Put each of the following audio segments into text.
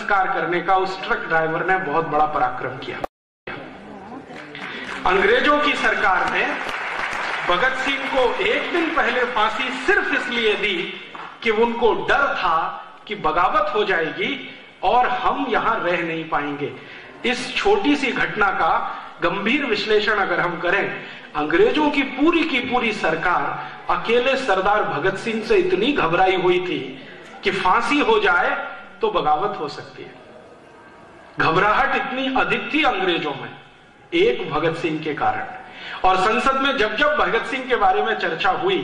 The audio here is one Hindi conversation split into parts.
संस्कार करने का उस ट्रक ड्राइवर ने बहुत बड़ा पराक्रम किया। अंग्रेजों की सरकार ने भगत सिंह को एक दिन पहले फांसी सिर्फ इसलिए दी कि उनको डर था कि बगावत हो जाएगी और हम यहां रह नहीं पाएंगे। इस छोटी सी घटना का गंभीर विश्लेषण अगर हम करें, अंग्रेजों की पूरी सरकार अकेले सरदार भगत सिंह से इतनी घबराई हुई थी कि फांसी हो जाए तो बगावत हो सकती है। घबराहट इतनी अधिक थी अंग्रेजों में एक भगत सिंह के कारण। और संसद में जब जब भगत सिंह के बारे में चर्चा हुई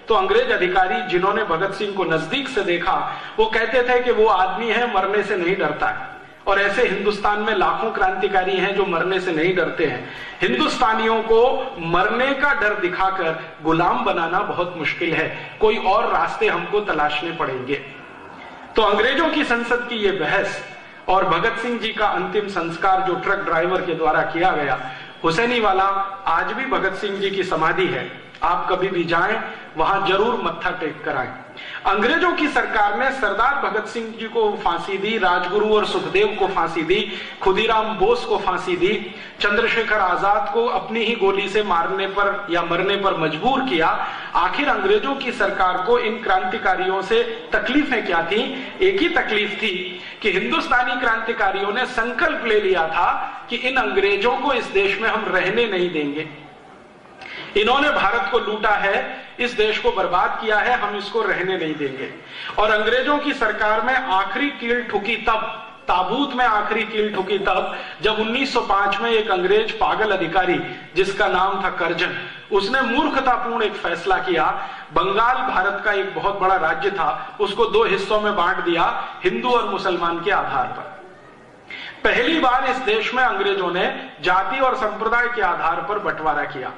तो अंग्रेज अधिकारी जिन्होंने भगत सिंह को नजदीक से देखा वो कहते थे कि वो आदमी है, मरने से नहीं डरता है। और ऐसे हिंदुस्तान में लाखों क्रांतिकारी हैं जो मरने से नहीं डरते हैं। हिंदुस्तानियों को मरने का डर दिखाकर गुलाम बनाना बहुत मुश्किल है, कोई और रास्ते हमको तलाशने पड़ेंगे। तो अंग्रेजों की संसद की यह बहस और भगत सिंह जी का अंतिम संस्कार जो ट्रक ड्राइवर के द्वारा किया गया, हुसैनी वाला आज भी भगत सिंह जी की समाधि है, आप कभी भी जाएं वहां जरूर मत्था टेक कर आएं। अंग्रेजों की सरकार ने सरदार भगत सिंह जी को फांसी दी, राजगुरु और सुखदेव को फांसी दी, खुदीराम बोस को फांसी दी, चंद्रशेखर आजाद को अपनी ही गोली से मारने पर या मरने पर मजबूर किया। आखिर अंग्रेजों की सरकार को इन क्रांतिकारियों से तकलीफें क्या थी? एक ही तकलीफ थी कि हिंदुस्तानी क्रांतिकारियों ने संकल्प ले लिया था कि इन अंग्रेजों को इस देश में हम रहने नहीं देंगे। इन्होंने भारत को लूटा है, इस देश को बर्बाद किया है, हम इसको रहने नहीं देंगे। और अंग्रेजों की सरकार में आखिरी कील ठुकी तब, ताबूत में आखिरी कील ठुकी तब जब 1905 में एक अंग्रेज पागल अधिकारी जिसका नाम था कर्जन, उसने मूर्खतापूर्ण एक फैसला किया। बंगाल भारत का एक बहुत बड़ा राज्य था, उसको दो हिस्सों में बांट दिया, हिंदू और मुसलमान के आधार पर। पहली बार इस देश में अंग्रेजों ने जाति और संप्रदाय के आधार पर बंटवारा किया।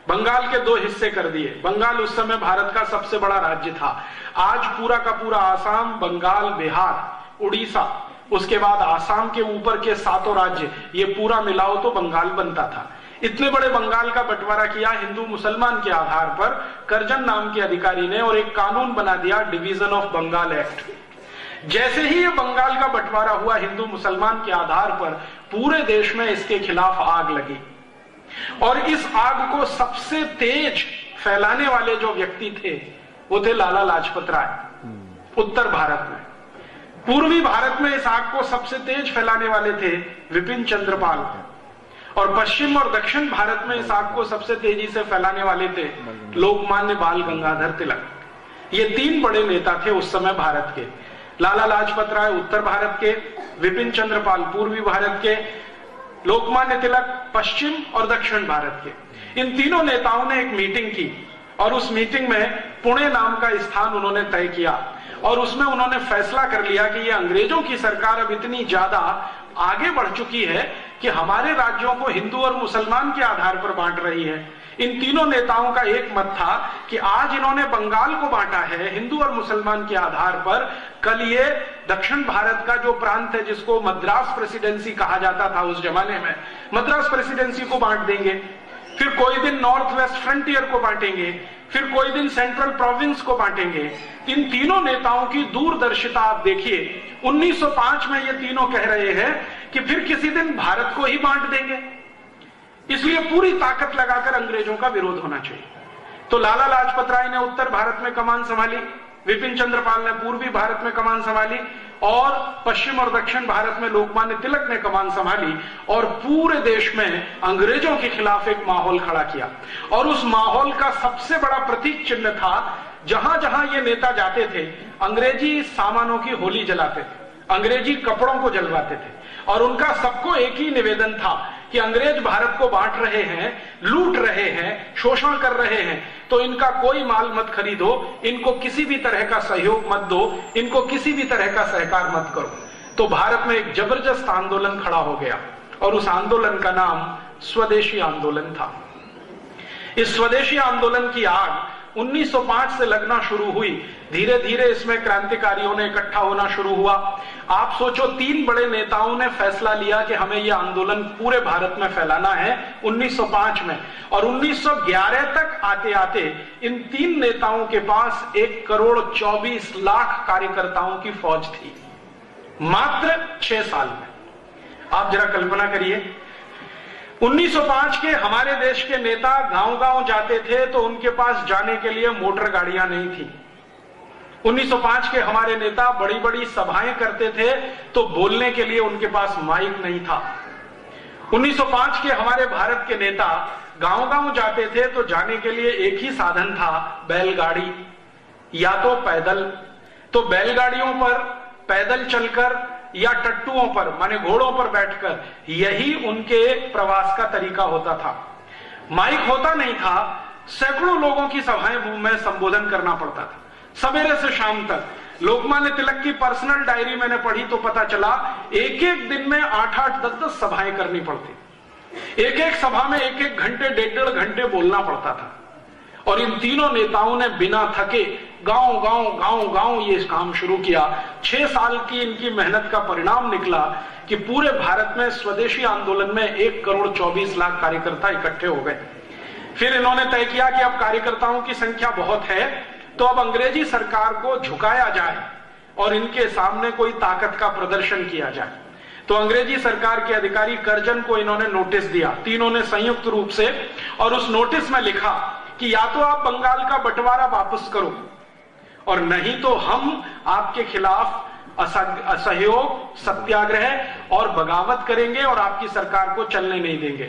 बंगाल के दो हिस्से कर दिए। बंगाल उस समय भारत का सबसे बड़ा राज्य था। आज पूरा का पूरा आसाम, बंगाल, बिहार, उड़ीसा, उसके बाद आसाम के ऊपर के 7 राज्य, ये पूरा मिलाओ तो बंगाल बनता था। इतने बड़े बंगाल का बंटवारा किया हिंदू मुसलमान के आधार पर कर्जन नाम के अधिकारी ने, और एक कानून बना दिया, डिवीजन ऑफ बंगाल एक्ट। जैसे ही ये बंगाल का बंटवारा हुआ हिंदू मुसलमान के आधार पर, पूरे देश में इसके खिलाफ आग लगी। और इस आग को सबसे तेज फैलाने वाले जो व्यक्ति थे वो थे लाला लाजपत राय। उत्तर भारत में, पूर्वी भारत में इस आग को सबसे तेज फैलाने वाले थे विपिन चंद्र पाल, और पश्चिम और दक्षिण भारत में इस आग को सबसे तेजी से फैलाने वाले थे लोकमान्य बाल गंगाधर तिलक। ये 3 बड़े नेता थे उस समय भारत के। लाला लाजपत राय उत्तर भारत के, विपिन चंद्र पाल पूर्वी भारत के, लोकमान्य तिलक पश्चिम और दक्षिण भारत के। इन तीनों नेताओं ने एक मीटिंग की और उस मीटिंग में पुणे नाम का स्थान उन्होंने तय किया और उसमें उन्होंने फैसला कर लिया कि ये अंग्रेजों की सरकार अब इतनी ज्यादा आगे बढ़ चुकी है कि हमारे राज्यों को हिंदू और मुसलमान के आधार पर बांट रही है। इन तीनों नेताओं का एक मत था कि आज इन्होंने बंगाल को बांटा है हिंदू और मुसलमान के आधार पर, कल ये दक्षिण भारत का जो प्रांत है जिसको मद्रास प्रेसिडेंसी कहा जाता था उस जमाने में, मद्रास प्रेसिडेंसी को बांट देंगे। फिर कोई दिन नॉर्थ वेस्ट फ्रंटियर को बांटेंगे, फिर कोई दिन सेंट्रल प्रोविंस को बांटेंगे। इन तीनों नेताओं की दूरदर्शिता आप देखिए। 1905 में ये तीनों कह रहे हैं कि फिर किसी दिन भारत को ही बांट देंगे, इसलिए पूरी ताकत लगाकर अंग्रेजों का विरोध होना चाहिए। तो लाला लाजपत राय ने उत्तर भारत में कमान संभाली, विपिन चंद्र पाल ने पूर्वी भारत में कमान संभाली, और पश्चिम और दक्षिण भारत में लोकमान्य तिलक ने कमान संभाली, और पूरे देश में अंग्रेजों के खिलाफ एक माहौल खड़ा किया। और उस माहौल का सबसे बड़ा प्रतीक चिन्ह था, जहां जहां ये नेता जाते थे अंग्रेजी सामानों की होली जलाते थे, अंग्रेजी कपड़ों को जलवाते थे, और उनका सबको एक ही निवेदन था कि अंग्रेज भारत को बांट रहे हैं, लूट रहे हैं, शोषण कर रहे हैं, तो इनका कोई माल मत खरीदो, इनको किसी भी तरह का सहयोग मत दो, इनको किसी भी तरह का सहकार मत करो। तो भारत में एक जबरदस्त आंदोलन खड़ा हो गया और उस आंदोलन का नाम स्वदेशी आंदोलन था। इस स्वदेशी आंदोलन की आग 1905 से लगना शुरू हुई। धीरे धीरे इसमें क्रांतिकारियों ने इकट्ठा होना शुरू हुआ। आप सोचो, 3 बड़े नेताओं ने फैसला लिया कि हमें यह आंदोलन पूरे भारत में फैलाना है 1905 में, और 1911 तक आते आते इन 3 नेताओं के पास 1 करोड़ 24 लाख कार्यकर्ताओं की फौज थी। मात्र 6 साल में। आप जरा कल्पना करिए, 1905 के हमारे देश के नेता गांव-गांव जाते थे तो उनके पास जाने के लिए मोटर गाड़ियां नहीं थी। 1905 के हमारे नेता बड़ी बड़ी सभाएं करते थे तो बोलने के लिए उनके पास माइक नहीं था। 1905 के हमारे भारत के नेता गांव-गांव जाते थे तो जाने के लिए एक ही साधन था, बैलगाड़ी या तो पैदल। तो बैलगाड़ियों पर पैदल चलकर या टट्टुओं पर माने घोड़ों पर बैठकर, यही उनके प्रवास का तरीका होता था। माइक होता नहीं था, सैकड़ों लोगों की सभाएं में संबोधन करना पड़ता था, सवेरे से शाम तक। लोकमान्य तिलक की पर्सनल डायरी मैंने पढ़ी तो पता चला एक एक दिन में 8-8, 10-10 सभाएं करनी पड़ती। एक एक सभा में 1-1 घंटे, 1.5 घंटे बोलना पड़ता था। और इन तीनों नेताओं ने बिना थके गांव-गांव ये काम शुरू किया। 6 साल की इनकी मेहनत का परिणाम निकला कि पूरे भारत में स्वदेशी आंदोलन में 1,24,00,000 कार्यकर्ता इकट्ठे हो गए। फिर इन्होंने तय किया कि अब कार्यकर्ताओं की संख्या बहुत है तो अब अंग्रेजी सरकार को झुकाया जाए और इनके सामने कोई ताकत का प्रदर्शन किया जाए। तो अंग्रेजी सरकार के अधिकारी कर्जन को इन्होंने नोटिस दिया, तीनों ने संयुक्त रूप से, और उस नोटिस में लिखा कि या तो आप बंगाल का बंटवारा वापस करो और नहीं तो हम आपके खिलाफ असहयोग, सत्याग्रह और बगावत करेंगे और आपकी सरकार को चलने नहीं देंगे।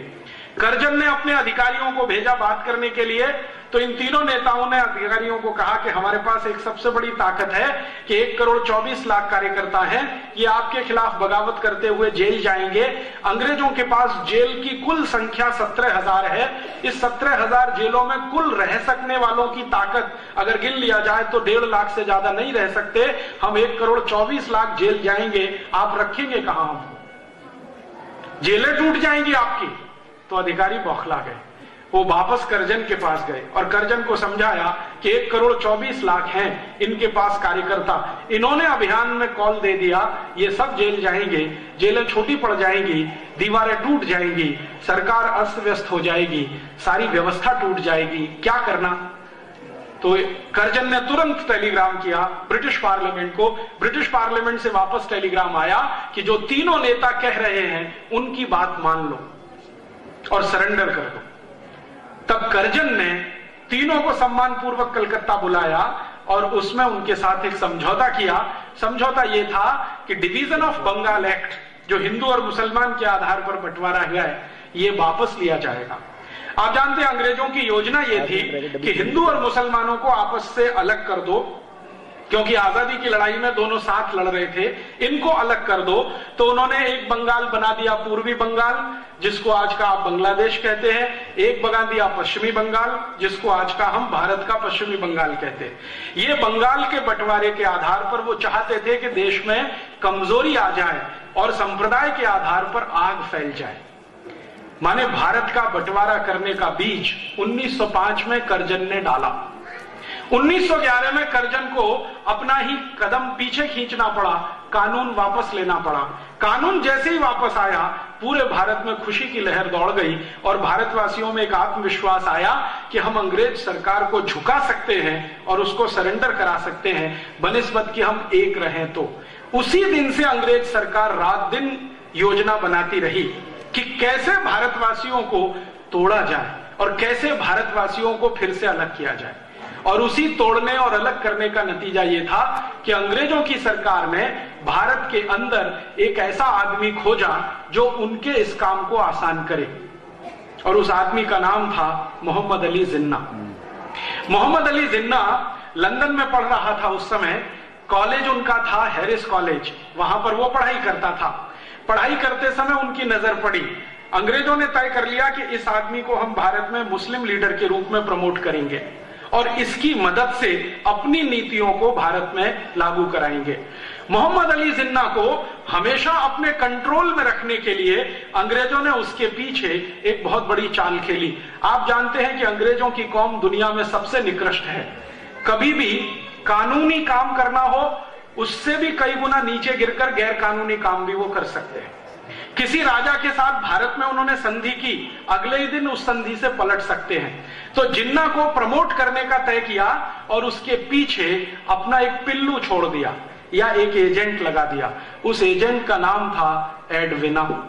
कर्जन ने अपने अधिकारियों को भेजा बात करने के लिए, तो इन तीनों नेताओं ने अधिकारियों को कहा कि हमारे पास एक सबसे बड़ी ताकत है कि 1,24,00,000 कार्यकर्ता हैं, ये आपके खिलाफ बगावत करते हुए जेल जाएंगे। अंग्रेजों के पास जेल की कुल संख्या 17,000 है। इस 17,000 जेलों में कुल रह सकने वालों की ताकत अगर गिन लिया जाए तो 1.5 लाख से ज्यादा नहीं रह सकते। हम 1,24,00,000 जेल जाएंगे, आप रखेंगे कहां हमको? जेलें टूट जाएंगी आपकी। तो अधिकारी बौखला गए, वो वापस कर्जन के पास गए और कर्जन को समझाया कि 1,24,00,000 हैं इनके पास कार्यकर्ता। इन्होंने अभियान में कॉल दे दिया, ये सब जेल जाएंगे, जेलें छोटी पड़ जाएंगी, दीवारें टूट जाएंगी, सरकार अस्त व्यस्त हो जाएगी, सारी व्यवस्था टूट जाएगी, क्या करना? तो कर्जन ने तुरंत टेलीग्राम किया ब्रिटिश पार्लियामेंट को। ब्रिटिश पार्लियामेंट से वापस टेलीग्राम आया कि जो तीनों नेता कह रहे हैं उनकी बात मान लो और सरेंडर कर दो। तब कर्जन ने तीनों को सम्मानपूर्वक कलकत्ता बुलाया और उसमें उनके साथ एक समझौता किया। समझौता यह था कि डिवीजन ऑफ बंगाल एक्ट, जो हिंदू और मुसलमान के आधार पर बंटवारा हुआ है, ये वापस लिया जाएगा। आप जानते हैं अंग्रेजों की योजना यह थी कि हिंदू और मुसलमानों को आपस से अलग कर दो, क्योंकि आजादी की लड़ाई में दोनों साथ लड़ रहे थे, इनको अलग कर दो। तो उन्होंने एक बंगाल बना दिया पूर्वी बंगाल, जिसको आज का आप बांग्लादेश कहते हैं, एक बना दिया पश्चिमी बंगाल, जिसको आज का हम भारत का पश्चिमी बंगाल कहते हैं। ये बंगाल के बंटवारे के आधार पर वो चाहते थे कि देश में कमजोरी आ जाए और संप्रदाय के आधार पर आग फैल जाए। माने भारत का बंटवारा करने का बीज 1905 में कर्जन ने डाला। 1911 में कर्जन को अपना ही कदम पीछे खींचना पड़ा, कानून वापस लेना पड़ा। कानून जैसे ही वापस आया पूरे भारत में खुशी की लहर दौड़ गई और भारतवासियों में एक आत्मविश्वास आया कि हम अंग्रेज सरकार को झुका सकते हैं और उसको सरेंडर करा सकते हैं, बनिस्बत कि हम एक रहें। तो उसी दिन से अंग्रेज सरकार रात दिन योजना बनाती रही कि कैसे भारतवासियों को तोड़ा जाए और कैसे भारतवासियों को फिर से अलग किया जाए। और उसी तोड़ने और अलग करने का नतीजा यह था कि अंग्रेजों की सरकार ने भारत के अंदर एक ऐसा आदमी खोजा जो उनके इस काम को आसान करे, और उस आदमी का नाम था मोहम्मद अली जिन्ना। मोहम्मद अली जिन्ना लंदन में पढ़ रहा था उस समय। कॉलेज उनका था हैरिस कॉलेज, वहां पर वो पढ़ाई करता था। पढ़ाई करते समय उनकी नजर पड़ी, अंग्रेजों ने तय कर लिया कि इस आदमी को हम भारत में मुस्लिम लीडर के रूप में प्रमोट करेंगे और इसकी मदद से अपनी नीतियों को भारत में लागू कराएंगे। मोहम्मद अली जिन्ना को हमेशा अपने कंट्रोल में रखने के लिए अंग्रेजों ने उसके पीछे एक बहुत बड़ी चाल खेली। आप जानते हैं कि अंग्रेजों की कौम दुनिया में सबसे निकृष्ट है। कभी भी कानूनी काम करना हो उससे भी कई गुना नीचे गिरकर गैर कानूनी काम भी वो कर सकते हैं। किसी राजा के साथ भारत में उन्होंने संधि की, अगले ही दिन उस संधि से पलट सकते हैं। तो जिन्ना को प्रमोट करने का तय किया और उसके पीछे अपना एक पिल्लू छोड़ दिया। या एक एजेंट लगा दिया। उस एजेंट का नाम था एडविना।